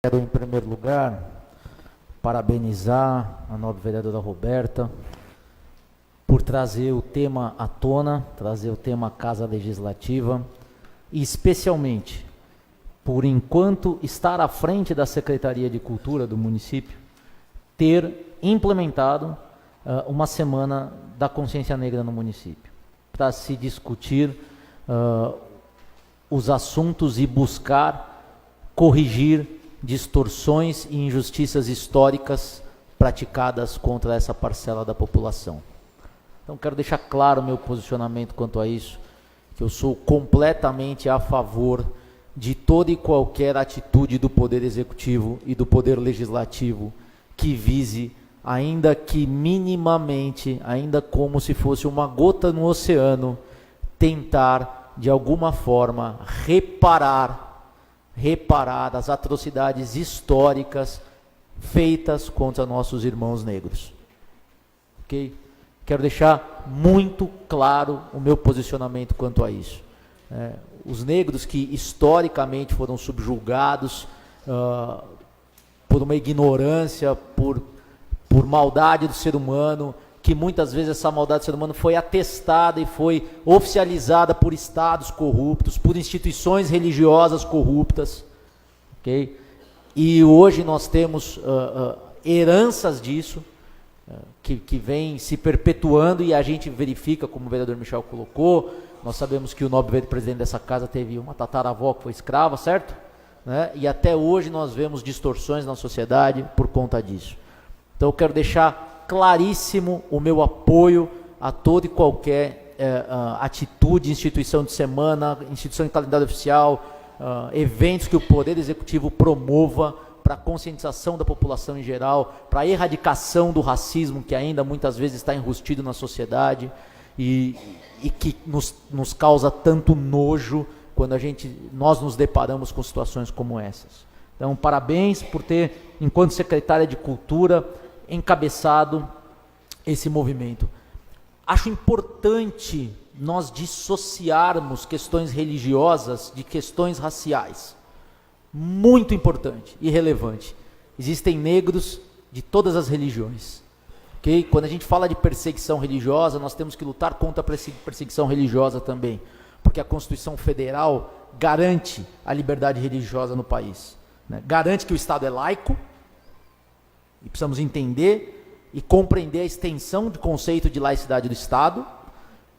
Quero, em primeiro lugar, parabenizar a nobre vereadora Roberta por trazer o tema à tona, trazer o tema Casa Legislativa, e especialmente por, enquanto estar à frente da Secretaria de Cultura do município, ter implementado uma semana da consciência negra no município, para se discutir os assuntos e buscar corrigir distorções e injustiças históricas praticadas contra essa parcela da população. Então, quero deixar claro o meu posicionamento quanto a isso, que eu sou completamente a favor de toda e qualquer atitude do Poder Executivo e do Poder Legislativo que vise, ainda que minimamente, ainda como se fosse uma gota no oceano, tentar, de alguma forma, reparar as atrocidades históricas feitas contra nossos irmãos negros. Ok? Quero deixar muito claro o meu posicionamento quanto a isso. Os negros que historicamente foram subjugados por uma ignorância, por maldade do ser humano, que muitas vezes essa maldade do ser humano foi atestada e foi oficializada por estados corruptos, por instituições religiosas corruptas, ok? E hoje nós temos heranças disso, que vem se perpetuando, e a gente verifica, como o vereador Michel colocou, nós sabemos que o nobre presidente dessa casa teve uma tataravó que foi escrava, certo? Né? E até hoje nós vemos distorções na sociedade por conta disso. Então eu quero deixar claríssimo o meu apoio a toda e qualquer atitude, instituição de semana, instituição de calendário oficial, eventos que o Poder Executivo promova para a conscientização da população em geral, para a erradicação do racismo que ainda muitas vezes está enrustido na sociedade e que nos causa tanto nojo quando nós nos deparamos com situações como essas. Então, parabéns por ter, enquanto secretária de Cultura, encabeçado esse movimento. Acho importante nós dissociarmos questões religiosas de questões raciais. Muito importante e relevante. Existem negros de todas as religiões. Okay? Quando a gente fala de perseguição religiosa, nós temos que lutar contra a perseguição religiosa também, porque a Constituição Federal garante a liberdade religiosa no país, né? Garante que o Estado é laico, e precisamos entender e compreender a extensão do conceito de laicidade do Estado,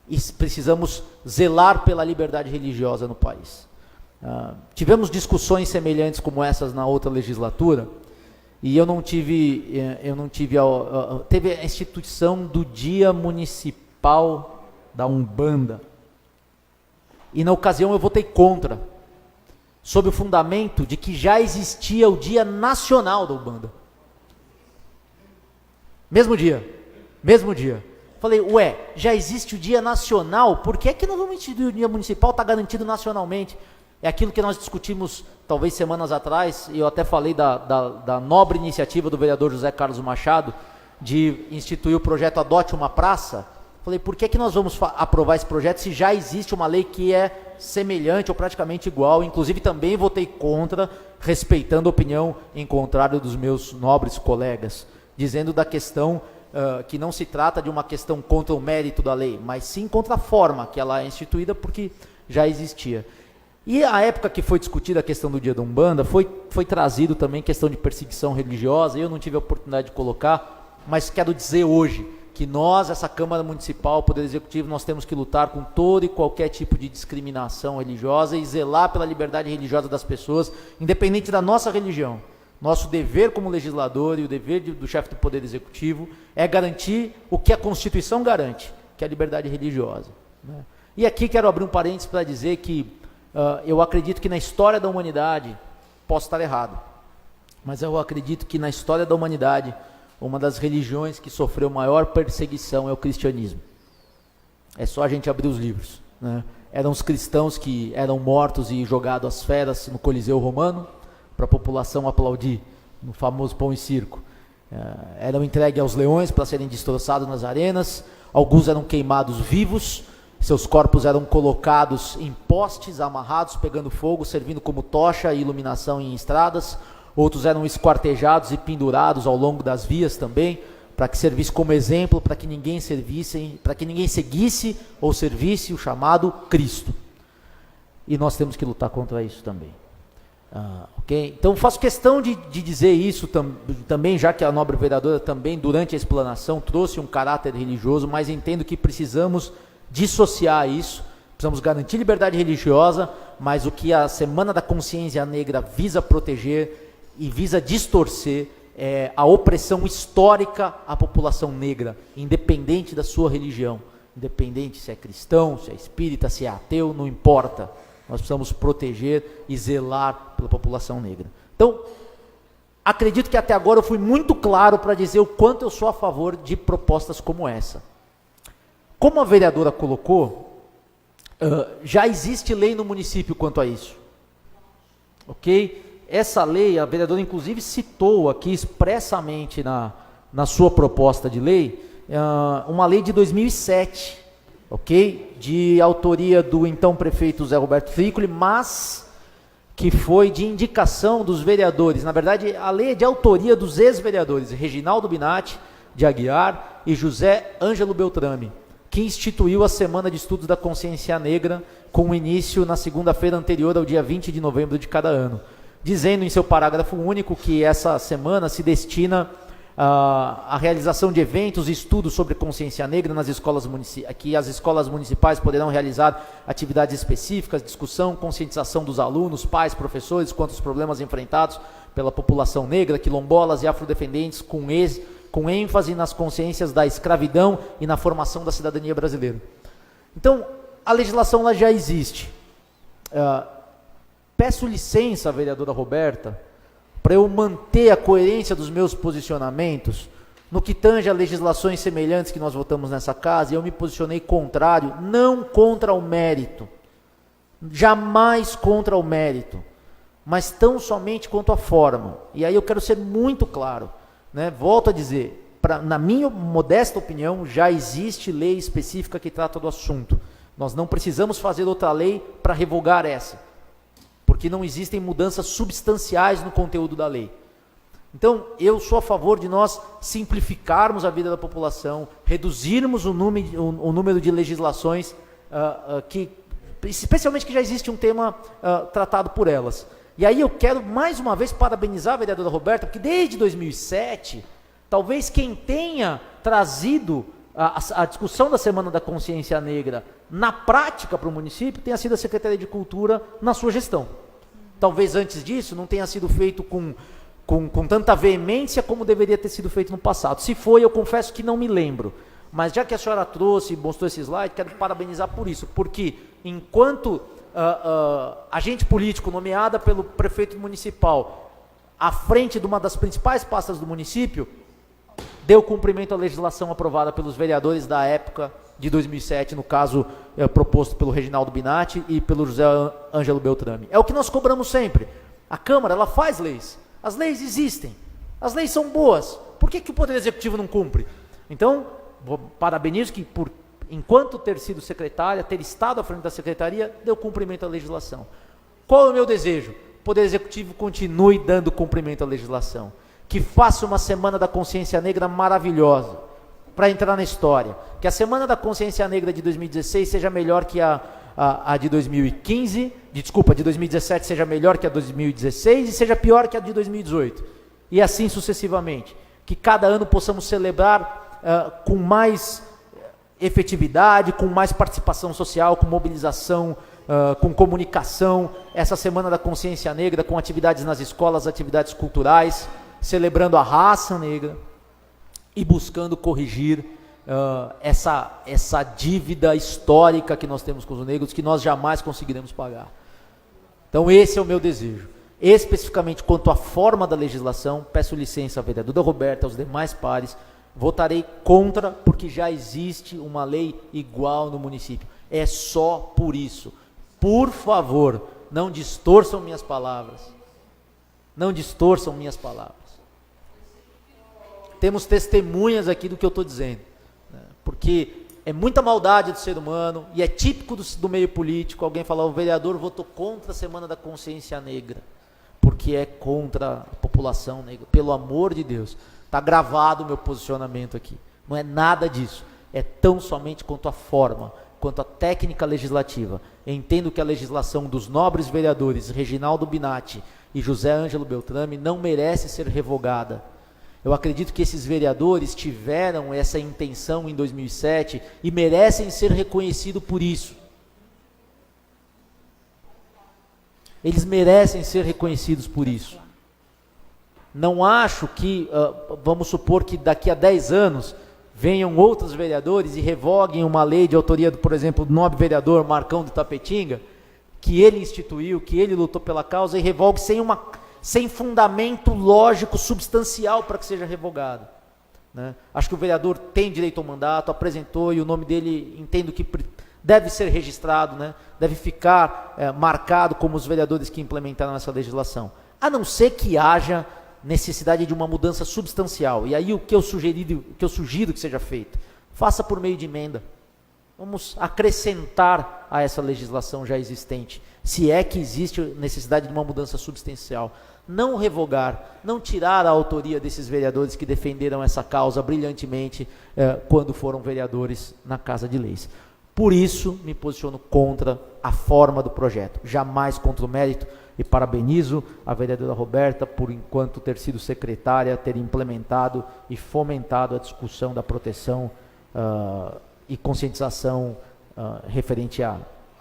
e precisamos zelar pela liberdade religiosa no país. Tivemos discussões semelhantes como essas na outra legislatura, e teve a instituição do Dia Municipal da Umbanda, e na ocasião eu votei contra, sob o fundamento de que já existia o Dia Nacional da Umbanda. Mesmo dia. Falei, já existe o Dia Nacional, por que é que nós vamos instituir o Dia Municipal? Está garantido nacionalmente. É aquilo que nós discutimos, talvez semanas atrás, e eu até falei da nobre iniciativa do vereador José Carlos Machado, de instituir o projeto Adote uma Praça. Falei, por que é que nós vamos aprovar esse projeto se já existe uma lei que é semelhante ou praticamente igual? Inclusive também votei contra, respeitando a opinião em contrário dos meus nobres colegas, dizendo da questão que não se trata de uma questão contra o mérito da lei, mas sim contra a forma que ela é instituída, porque já existia. E a época que foi discutida a questão do Dia da Umbanda, foi trazido também questão de perseguição religiosa, eu não tive a oportunidade de colocar, mas quero dizer hoje que nós, essa Câmara Municipal, Poder Executivo, nós temos que lutar com todo e qualquer tipo de discriminação religiosa e zelar pela liberdade religiosa das pessoas, independente da nossa religião. Nosso dever como legislador e o dever do chefe do Poder Executivo é garantir o que a Constituição garante, que é a liberdade religiosa, né? E aqui quero abrir um parênteses para dizer que eu acredito que na história da humanidade, posso estar errado, mas eu acredito que na história da humanidade, uma das religiões que sofreu maior perseguição é o cristianismo. É só a gente abrir os livros, né? Eram os cristãos que eram mortos e jogados às feras no Coliseu Romano, para a população aplaudir, no famoso pão e circo. Eram entregues aos leões para serem destroçados nas arenas, alguns eram queimados vivos, Seus corpos eram colocados em postes, amarrados, pegando fogo, servindo como tocha e iluminação em estradas. outros eram esquartejados e pendurados ao longo das vias também, para que servisse como exemplo, para que ninguém seguisse ou servisse o chamado Cristo. E nós temos que lutar contra isso também. Okay? Então faço questão de dizer isso também, já que a nobre vereadora também durante a explanação trouxe um caráter religioso, mas entendo que precisamos dissociar isso, precisamos garantir liberdade religiosa, mas o que a Semana da Consciência Negra visa proteger e visa distorcer é a opressão histórica à população negra, independente da sua religião, independente se é cristão, se é espírita, se é ateu, não importa. Nós precisamos proteger e zelar pela população negra. Então, acredito que até agora eu fui muito claro para dizer o quanto eu sou a favor de propostas como essa. Como a vereadora colocou, já existe lei no município quanto a isso. Ok? Essa lei, a vereadora inclusive citou aqui expressamente na sua proposta de lei, uma lei de 2007, ok? De autoria do então prefeito Zé Roberto Fricoli, mas que foi de indicação dos vereadores. Na verdade, a lei é de autoria dos ex-vereadores Reginaldo Binatti de Aguiar e José Ângelo Beltrame, que instituiu a Semana de Estudos da Consciência Negra com início na segunda-feira anterior ao dia 20 de novembro de cada ano, dizendo em seu parágrafo único que essa semana se destina à realização de eventos e estudos sobre consciência negra nas escolas municipais, que as escolas municipais poderão realizar atividades específicas, discussão, conscientização dos alunos, pais, professores, quanto aos problemas enfrentados pela população negra, quilombolas e afrodescendentes, com ênfase nas consciências da escravidão e na formação da cidadania brasileira. Então, a legislação ela já existe. Peço licença, vereadora Roberta, para eu manter a coerência dos meus posicionamentos no que tange a legislações semelhantes que nós votamos nessa casa, e eu me posicionei contrário, não contra o mérito, jamais contra o mérito, mas tão somente quanto a forma. E aí eu quero ser muito claro, né? Volto a dizer, na minha modesta opinião, já existe lei específica que trata do assunto. Nós não precisamos fazer outra lei para revogar essa, porque não existem mudanças substanciais no conteúdo da lei. Então, eu sou a favor de nós simplificarmos a vida da população, reduzirmos o número de legislações, especialmente que já existe um tema tratado por elas. E aí eu quero mais uma vez parabenizar a vereadora Roberta, porque desde 2007, talvez quem tenha trazido a discussão da Semana da Consciência Negra na prática para o município tenha sido a Secretaria de Cultura na sua gestão. Talvez antes disso não tenha sido feito com tanta veemência como deveria ter sido feito no passado. Se foi, eu confesso que não me lembro. Mas já que a senhora trouxe e mostrou esse slide, quero parabenizar por isso, porque enquanto agente político nomeada pelo prefeito municipal à frente de uma das principais pastas do município, deu cumprimento à legislação aprovada pelos vereadores da época de 2007, no caso proposto pelo Reginaldo Binatti e pelo José Ângelo Beltrame. É o que nós cobramos sempre. A Câmara, ela faz leis. As leis existem. As leis são boas. Por que o Poder Executivo não cumpre? Então, parabenizo que, enquanto ter sido secretária, ter estado à frente da secretaria, deu cumprimento à legislação. Qual é o meu desejo? O Poder Executivo continue dando cumprimento à legislação. Que faça uma Semana da Consciência Negra maravilhosa, para entrar na história. Que a Semana da Consciência Negra de 2016 seja melhor que a de 2015, de 2017 seja melhor que a de 2016 e seja pior que a de 2018. E assim sucessivamente. Que cada ano possamos celebrar com mais efetividade, com mais participação social, com mobilização, com comunicação, essa Semana da Consciência Negra, com atividades nas escolas, atividades culturais, celebrando a raça negra e buscando corrigir essa dívida histórica que nós temos com os negros, que nós jamais conseguiremos pagar. Então esse é o meu desejo. Especificamente quanto à forma da legislação, peço licença à vereadora Roberta, aos demais pares, votarei contra, porque já existe uma lei igual no município. É só por isso. Por favor, não distorçam minhas palavras. Não distorçam minhas palavras. Temos testemunhas aqui do que eu estou dizendo, né? Porque é muita maldade do ser humano, e é típico do meio político, alguém falar, o vereador votou contra a Semana da Consciência Negra, porque é contra a população negra. Pelo amor de Deus, está gravado o meu posicionamento aqui. Não é nada disso. É tão somente quanto a forma, quanto a técnica legislativa. Entendo que a legislação dos nobres vereadores Reginaldo Binatti e José Ângelo Beltrame não merece ser revogada. Eu acredito que esses vereadores tiveram essa intenção em 2007 e merecem ser reconhecidos por isso. Eles merecem ser reconhecidos por isso. Não acho que, vamos supor que daqui a 10 anos, venham outros vereadores e revoguem uma lei de autoria, por exemplo, do nobre vereador Marcão de Tapetinga, que ele instituiu, que ele lutou pela causa, e revogue sem fundamento lógico, substancial para que seja revogado. Né? Acho que o vereador tem direito ao mandato, apresentou, e o nome dele, entendo que deve ser registrado, né? Deve ficar marcado como os vereadores que implementaram essa legislação. A não ser que haja necessidade de uma mudança substancial. E aí o que eu sugiro que seja feito? Faça por meio de emenda. Vamos acrescentar a essa legislação já existente, se é que existe necessidade de uma mudança substancial. Não revogar, não tirar a autoria desses vereadores que defenderam essa causa brilhantemente quando foram vereadores na Casa de Leis. Por isso, me posiciono contra a forma do projeto, jamais contra o mérito, e parabenizo a vereadora Roberta por, enquanto ter sido secretária, ter implementado e fomentado a discussão da proteção e conscientização referente à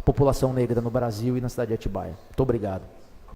população negra no Brasil e na cidade de Atibaia. Muito obrigado.